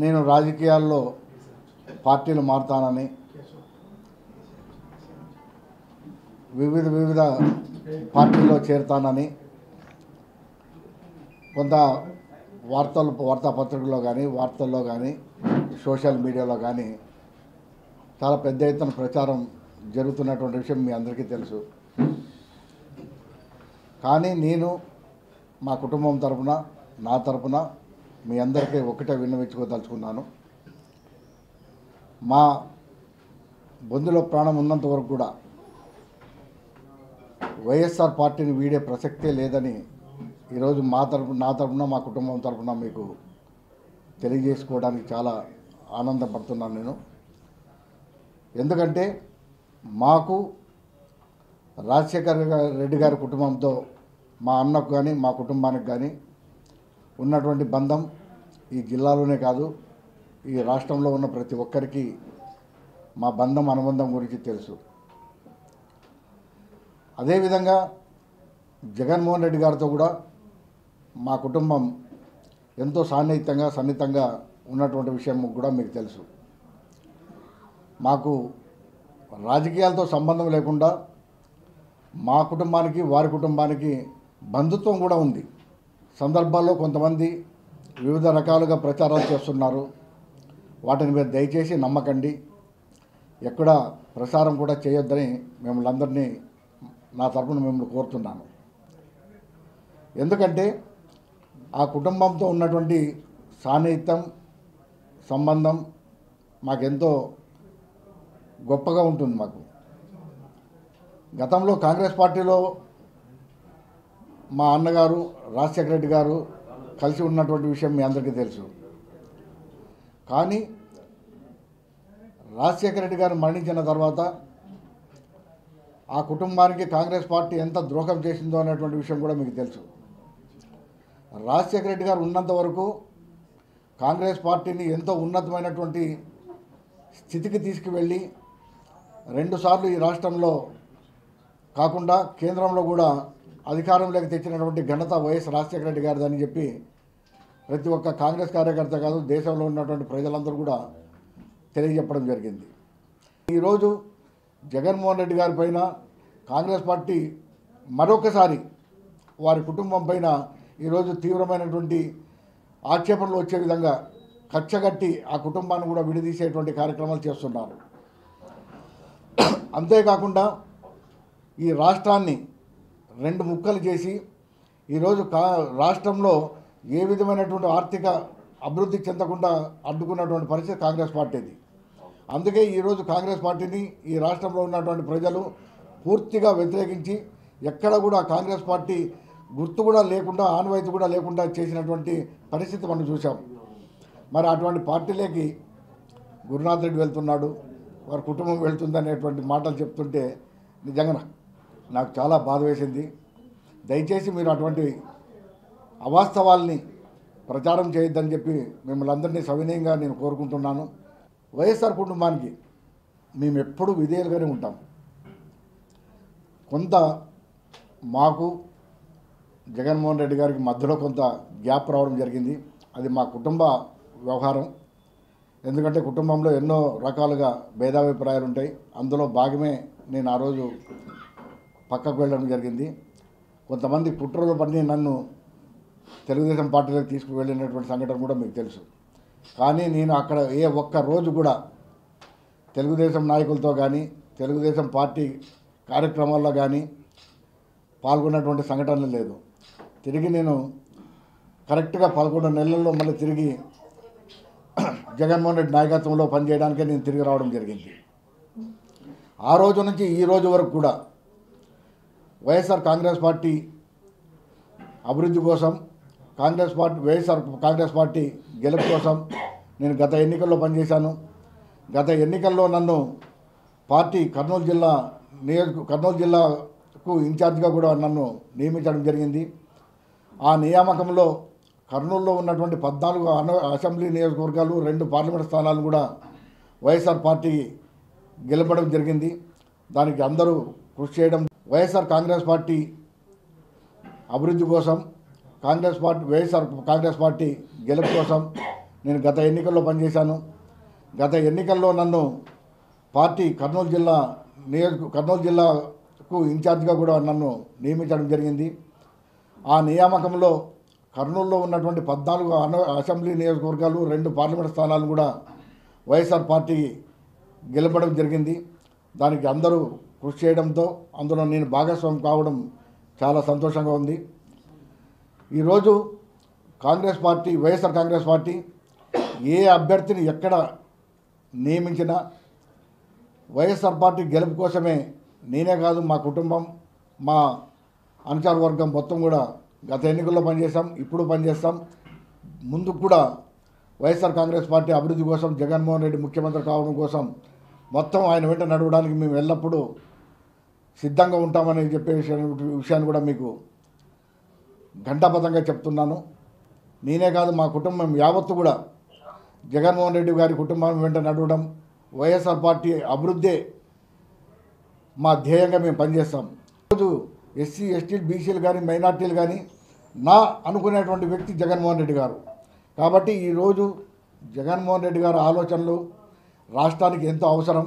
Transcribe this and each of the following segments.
నేను రాజకీయాల్లో పార్టీలు మారుతానని వివిధ పార్టీల్లో చేరుతానని కొంత వార్తాపత్రికల్లో కానీ వార్తల్లో కానీ సోషల్ మీడియాలో కానీ చాలా పెద్ద ఎత్తున ప్రచారం జరుగుతున్నటువంటి విషయం మీ అందరికీ తెలుసు. కానీ నేను మా కుటుంబం తరపున నా తరపున మీ అందరికీ ఒకటే విన్నవించుకోదలుచుకున్నాను. మా బొందులో ప్రాణం ఉన్నంత వరకు కూడా వైఎస్ఆర్ పార్టీని వీడే ప్రసక్తే లేదని ఈరోజు నా తరపున మా కుటుంబం తరపున మీకు తెలియజేసుకోవడానికి చాలా ఆనందపడుతున్నాను నేను. ఎందుకంటే మాకు రాజశేఖర్ రెడ్డి గారి కుటుంబంతో మా అన్నకు కానీ మా కుటుంబానికి కానీ ఉన్నటువంటి బంధం ఈ జిల్లాలోనే కాదు, ఈ రాష్ట్రంలో ఉన్న ప్రతి ఒక్కరికి మా బంధం అనుబంధం గురించి తెలుసు. అదేవిధంగా జగన్మోహన్ రెడ్డి గారితో కూడా మా కుటుంబం ఎంతో సన్నిహితంగా ఉన్నటువంటి విషయం కూడా మీకు తెలుసు. మాకు రాజకీయాలతో సంబంధం లేకుండా మా కుటుంబానికి వారి కుటుంబానికి బంధుత్వం కూడా ఉంది. సందర్భాల్లో కొంతమంది వివిధ రకాలుగా ప్రచారాలు చేస్తున్నారు. వాటిని మీరు దయచేసి నమ్మకండి, ఎక్కడ ప్రసారం కూడా చేయొద్దని మిమ్మల్ని అందరినీ నా తరపున మిమ్మల్ని కోరుతున్నాను. ఎందుకంటే ఆ కుటుంబంతో ఉన్నటువంటి సాన్నిహిత్యం సంబంధం మాకెంతో గొప్పగా ఉంటుంది. మాకు గతంలో కాంగ్రెస్ పార్టీలో మా అన్నగారు రాజశేఖర రెడ్డి గారు కలిసి ఉన్నటువంటి విషయం మీ అందరికీ తెలుసు. కానీ రాజశేఖర రెడ్డి గారు మరణించిన తర్వాత ఆ కుటుంబానికి కాంగ్రెస్ పార్టీ ఎంత ద్రోహం చేసిందో అనేటువంటి విషయం కూడా మీకు తెలుసు. రాజశేఖర రెడ్డి గారు ఉన్నంత వరకు కాంగ్రెస్ పార్టీని ఎంతో ఉన్నతమైనటువంటి స్థితికి తీసుకువెళ్ళి 2 సార్లు ఈ రాష్ట్రంలో కాకుండా కేంద్రంలో కూడా అధికారంలోకి తెచ్చినటువంటి ఘనత వైఎస్ రాజశేఖర రెడ్డి గారిదని చెప్పి ప్రతి ఒక్క కాంగ్రెస్ కార్యకర్త కాదు, దేశంలో ఉన్నటువంటి ప్రజలందరూ కూడా తెలియజెప్పడం జరిగింది. ఈరోజు జగన్మోహన్ రెడ్డి గారి పైన కాంగ్రెస్ పార్టీ మరొకసారి వారి కుటుంబం పైన ఈరోజు తీవ్రమైనటువంటి ఆక్షేపణలు వచ్చే విధంగా కచ్చగట్టి ఆ కుటుంబాన్ని కూడా విడదీసేటువంటి కార్యక్రమాలు చేస్తున్నారు. అంతేకాకుండా ఈ రాష్ట్రాన్ని 2 ముక్కలు చేసి ఈరోజు రాష్ట్రంలో ఏ విధమైనటువంటి ఆర్థిక అభివృద్ధి చెందకుండా అడ్డుకున్నటువంటి పరిస్థితి కాంగ్రెస్ పార్టీది. అందుకే ఈరోజు కాంగ్రెస్ పార్టీని ఈ రాష్ట్రంలో ఉన్నటువంటి ప్రజలు పూర్తిగా వ్యతిరేకించి ఎక్కడ కూడా కాంగ్రెస్ పార్టీ గుర్తు కూడా లేకుండా ఆనవాయితీ కూడా లేకుండా చేసినటువంటి పరిస్థితి మనం చూసాం. మరి అటువంటి పార్టీలోకి గురునాథ్ రెడ్డి వెళ్తున్నాడు, వారి కుటుంబం వెళ్తుంది అనేటువంటి మాటలు చెప్తుంటే నిజంగా నాకు చాలా బాధ వేసింది. దయచేసి మీరు అటువంటి అవాస్తవాల్ని ప్రచారం చేయొద్దని చెప్పి మిమ్మల్ని అందరినీ సవినయంగా నేను కోరుకుంటున్నాను. వైఎస్ఆర్ కుటుంబానికి మేము ఎప్పుడూ విధేయులుగానే ఉంటాం. కొంత మాకు జగన్మోహన్ రెడ్డి గారికి మధ్యలో కొంత గ్యాప్ రావడం జరిగింది. అది మా కుటుంబ వ్యవహారం. ఎందుకంటే కుటుంబంలో ఎన్నో రకాలుగా భేదాభిప్రాయాలు ఉంటాయి. అందులో భాగమే నేను ఆ రోజు పక్కకు వెళ్ళడం జరిగింది. కొంతమంది కుట్రలు పడి నన్ను తెలుగుదేశం పార్టీలోకి తీసుకువెళ్ళినటువంటి సంఘటన కూడా మీకు తెలుసు. కానీ నేను అక్కడ ఏ ఒక్క రోజు కూడా తెలుగుదేశం నాయకులతో కానీ తెలుగుదేశం పార్టీ కార్యక్రమాల్లో కానీ పాల్గొన్నటువంటి సంఘటనలు లేదు. తిరిగి నేను కరెక్ట్గా 11 నెలల్లో మళ్ళీ తిరిగి జగన్మోహన్ రెడ్డి నాయకత్వంలో పనిచేయడానికే నేను తిరిగి రావడం జరిగింది. ఆ రోజు నుంచి ఈ రోజు వరకు కూడా వైఎస్ఆర్ కాంగ్రెస్ పార్టీ అభివృద్ధి కోసం కాంగ్రెస్ పార్టీ గెలుపు కోసం నేను గత ఎన్నికల్లో పనిచేశాను. గత ఎన్నికల్లో నన్ను పార్టీ కర్నూలు జిల్లాకు ఇన్ఛార్జిగా కూడా నన్ను నియమించడం జరిగింది. ఆ నియామకంలో కర్నూలులో ఉన్నటువంటి 14 అసెంబ్లీ నియోజకవర్గాలు 2 పార్లమెంట్ స్థానాలు కూడా వైఎస్ఆర్ పార్టీ గెలపడం జరిగింది. దానికి అందరూ కృషి చేయడం వైఎస్ఆర్ కాంగ్రెస్ పార్టీ అభివృద్ధి కోసం వైఎస్ఆర్ కాంగ్రెస్ పార్టీ గెలుపు కోసం నేను గత ఎన్నికల్లో పనిచేశాను. గత ఎన్నికల్లో నన్ను పార్టీ కర్నూలు జిల్లాకు ఇన్ఛార్జిగా కూడా నన్ను నియమించడం జరిగింది. ఆ నియామకంలో కర్నూలులో ఉన్నటువంటి 14 అసెంబ్లీ నియోజకవర్గాలు 2 పార్లమెంట్ స్థానాలు కూడా వైఎస్ఆర్ పార్టీ గెలపడం జరిగింది. దానికి అందరూ కృషి చేయడంతో అందులో నేను భాగస్వామి కావడం చాలా సంతోషంగా ఉంది. ఈరోజు వైఎస్ఆర్ కాంగ్రెస్ పార్టీ ఏ అభ్యర్థిని ఎక్కడ నియమించినా వైఎస్ఆర్ పార్టీ గెలుపు కోసమే నేనే కాదు, మా కుటుంబం, మా అనుచర వర్గం మొత్తం కూడా గత ఎన్నికల్లో పనిచేస్తాం, ఇప్పుడు పనిచేస్తాం. ముందుకు కూడా వైఎస్ఆర్ కాంగ్రెస్ పార్టీ అభివృద్ధి కోసం, జగన్మోహన్ రెడ్డి ముఖ్యమంత్రి కావడం కోసం మొత్తం ఆయన వెంట నడవడానికి మేము ఎల్లప్పుడూ సిద్ధంగా ఉంటామని చెప్పే విషయాన్ని కూడా మీకు ఘంటాపథంగా చెప్తున్నాను. నేనే కాదు, మా కుటుంబం యావత్తు కూడా జగన్మోహన్ రెడ్డి గారి కుటుంబం వెంట నడవడం, వైఎస్ఆర్ పార్టీ అభివృద్ధే మా ధ్యేయంగా మేము పనిచేస్తాం. ఈరోజు ఎస్సీ, ఎస్టీ, బీసీలు కానీ, మైనార్టీలు కానీ నా అనుకునేటువంటి వ్యక్తి జగన్మోహన్ రెడ్డి గారు. కాబట్టి ఈరోజు జగన్మోహన్ రెడ్డి గారి ఆలోచనలు రాష్ట్రానికి ఎంతో అవసరం.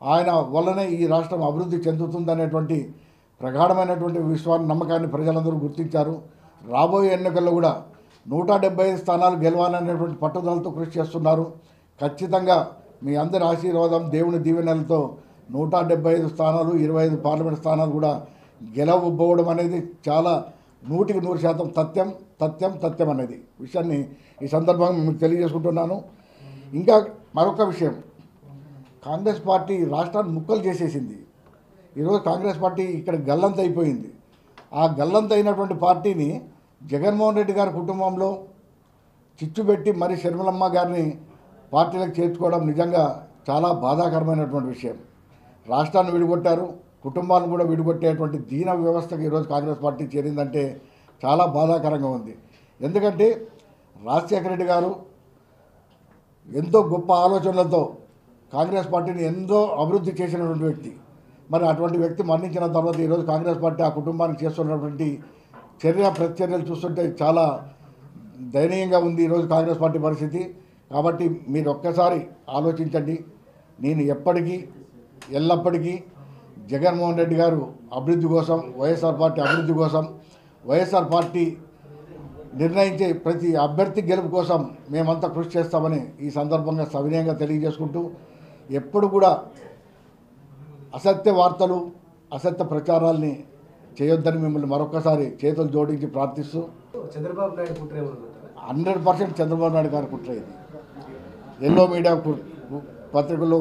ఆయన వల్లనే ఈ రాష్ట్రం అభివృద్ధి చెందుతుందనేటువంటి ప్రగాఢమైనటువంటి నమ్మకాన్ని ప్రజలందరూ గుర్తించారు. రాబోయే ఎన్నికల్లో కూడా 175 స్థానాలు గెలవాలనేటువంటి పట్టుదలతో కృషి చేస్తున్నారు. ఖచ్చితంగా మీ అందరి ఆశీర్వాదం, దేవుని దీవెనలతో 175 స్థానాలు, 25 పార్లమెంట్ స్థానాలు కూడా గెలవబోవడం అనేది చాలా 100% సత్యం అనేది విషయాన్ని ఈ సందర్భంగా మీకు తెలియజేసుకుంటున్నాను. ఇంకా మరొక విషయం, కాంగ్రెస్ పార్టీ రాష్ట్రాన్ని ముక్కలు చేసేసింది. ఈరోజు కాంగ్రెస్ పార్టీ ఇక్కడ గల్లంత అయిపోయింది. ఆ గల్లంత అయినటువంటి పార్టీని జగన్మోహన్ రెడ్డి గారి కుటుంబంలో చిచ్చుపెట్టి మరి షర్మిలమ్మ గారిని పార్టీలకు చేర్చుకోవడం నిజంగా చాలా బాధాకరమైనటువంటి విషయం. రాష్ట్రాన్ని విడిగొట్టారు, కుటుంబాలను కూడా విడిగొట్టేటువంటి దీన వ్యవస్థకు ఈరోజు కాంగ్రెస్ పార్టీ చేరిందంటే చాలా బాధాకరంగా ఉంది. ఎందుకంటే రాజశేఖర రెడ్డి గారు ఎంతో గొప్ప ఆలోచనలతో కాంగ్రెస్ పార్టీని ఎంతో అభివృద్ధి చేసినటువంటి వ్యక్తి. మరి అటువంటి వ్యక్తి మరణించిన తర్వాత ఈరోజు కాంగ్రెస్ పార్టీ ఆ కుటుంబానికి చేస్తున్నటువంటి ప్రతిచర్యలు చూస్తుంటే చాలా దయనీయంగా ఉంది ఈరోజు కాంగ్రెస్ పార్టీ పరిస్థితి. కాబట్టి మీరు ఒక్కసారి ఆలోచించండి. నేను ఎల్లప్పటికీ జగన్మోహన్ రెడ్డి గారు అభివృద్ధి కోసం, వైఎస్ఆర్ పార్టీ అభివృద్ధి కోసం, వైఎస్ఆర్ పార్టీ నిర్ణయించే ప్రతి అభ్యర్థి గెలుపు కోసం మేమంతా కృషి చేస్తామని ఈ సందర్భంగా సవినయంగా తెలియజేసుకుంటూ, ఎప్పుడు కూడా అసత్య వార్తలు, అసత్య ప్రచారాల్ని చేయొద్దని మిమ్మల్ని మరొకసారి చేతులు జోడించి ప్రార్థిస్తూ, చంద్రబాబు నాయుడు కుట్ర 100% చంద్రబాబు నాయుడు గారి కుట్ర ఇది. ఎల్లో మీడియా పత్రికల్లో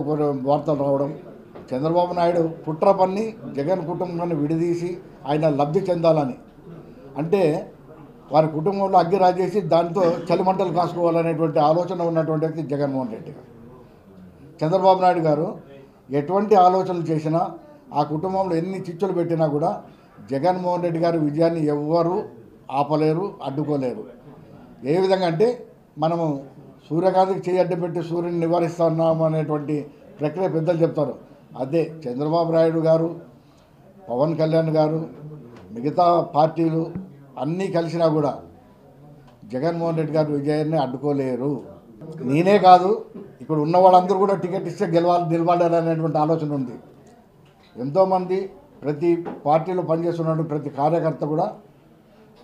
వార్తలు రావడం, చంద్రబాబు నాయుడు కుట్ర పన్ని జగన్ కుటుంబాన్ని విడదీసి ఆయన లబ్ధి చెందాలని, అంటే వారి కుటుంబంలో అగ్గి రాజేసి దాంతో చలిమంటలు కాసుకోవాలనేటువంటి ఆలోచన ఉన్నటువంటి వ్యక్తి జగన్మోహన్ రెడ్డి గారు. చంద్రబాబు నాయుడు గారు ఎటువంటి ఆలోచనలు చేసినా, ఆ కుటుంబంలో ఎన్ని చిచ్చులు పెట్టినా కూడా జగన్మోహన్ రెడ్డి గారి విజయాన్ని ఎవ్వరూ ఆపలేరు, అడ్డుకోలేరు. ఏ విధంగా అంటే మనము సూర్యకాంతికి చేయి అడ్డు పెట్టి సూర్యుని నివారిస్తున్నాము అనేటువంటి ప్రక్రియ పెద్దలు చెప్తారు. అదే చంద్రబాబు నాయుడు గారు, పవన్ కళ్యాణ్ గారు, మిగతా పార్టీలు అన్నీ కలిసినా కూడా జగన్మోహన్ రెడ్డి గారి విజయాన్ని అడ్డుకోలేరు. నేనే కాదు, ఇక్కడ ఉన్న వాళ్ళందరూ కూడా టికెట్ ఇస్తే నిలబడాలనేటువంటి ఆలోచన ఉంది. ఎంతోమంది ప్రతి పార్టీలో పనిచేస్తున్నటువంటి ప్రతి కార్యకర్త కూడా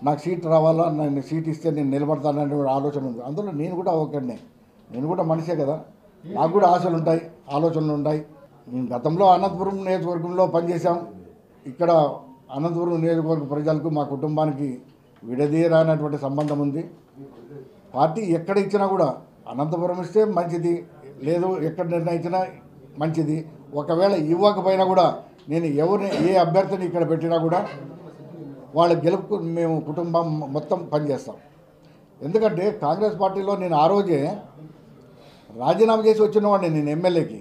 నాకు సీట్ రావాలా, నేను సీట్ ఇస్తే నేను నిలబడతాననే ఆలోచన ఉంది. అందులో నేను కూడా ఒకనే, నేను కూడా మనిషే కదా, నాకు కూడా ఆశలు ఉంటాయి, ఆలోచనలు ఉంటాయి. నేను గతంలో అనంతపురం నియోజకవర్గంలో పనిచేశాం. ఇక్కడ అనంతపురం నియోజకవర్గ ప్రజలకు, మా కుటుంబానికి విడదీయరానటువంటి సంబంధం ఉంది. పార్టీ ఎక్కడ ఇచ్చినా కూడా అనంతపురం ఇస్తే మంచిది, లేదు ఎక్కడ నిర్ణయించినా మంచిది. ఒకవేళ ఇవ్వకపోయినా కూడా నేను ఏ అభ్యర్థిని ఇక్కడ పెట్టినా కూడా వాళ్ళ గెలుపుకు మేము కుటుంబం మొత్తం పనిచేస్తాం. ఎందుకంటే కాంగ్రెస్ పార్టీలో నేను ఆ రోజే రాజీనామా చేసి వచ్చినవాడిని. నేను ఎమ్మెల్యేకి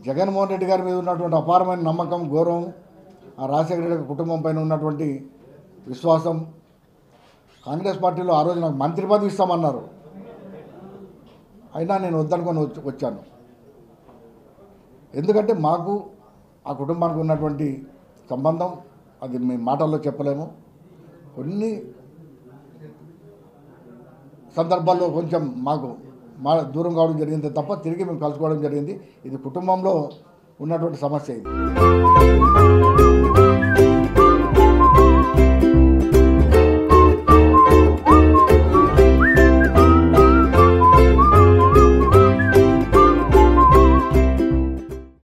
జగన్మోహన్ రెడ్డి గారి మీద ఉన్నటువంటి అపారమైన నమ్మకం, గౌరవం, ఆ రాజశేఖర రెడ్డి కుటుంబం పైన ఉన్నటువంటి విశ్వాసం, కాంగ్రెస్ పార్టీలో ఆ రోజు నాకు మంత్రి పదవి ఇస్తామన్నారు, అయినా నేను వద్దనుకొని వచ్చాను. ఎందుకంటే మాకు ఆ కుటుంబానికి ఉన్నటువంటి సంబంధం అది మేము మాటల్లో చెప్పలేము. కొన్ని సందర్భాల్లో కొంచెం మాకు దూరం కావడం జరిగింది తప్ప తిరిగి మేము కలుసుకోవడం జరిగింది. ఇది కుటుంబంలో ఉన్నటువంటి సమస్య ఇది.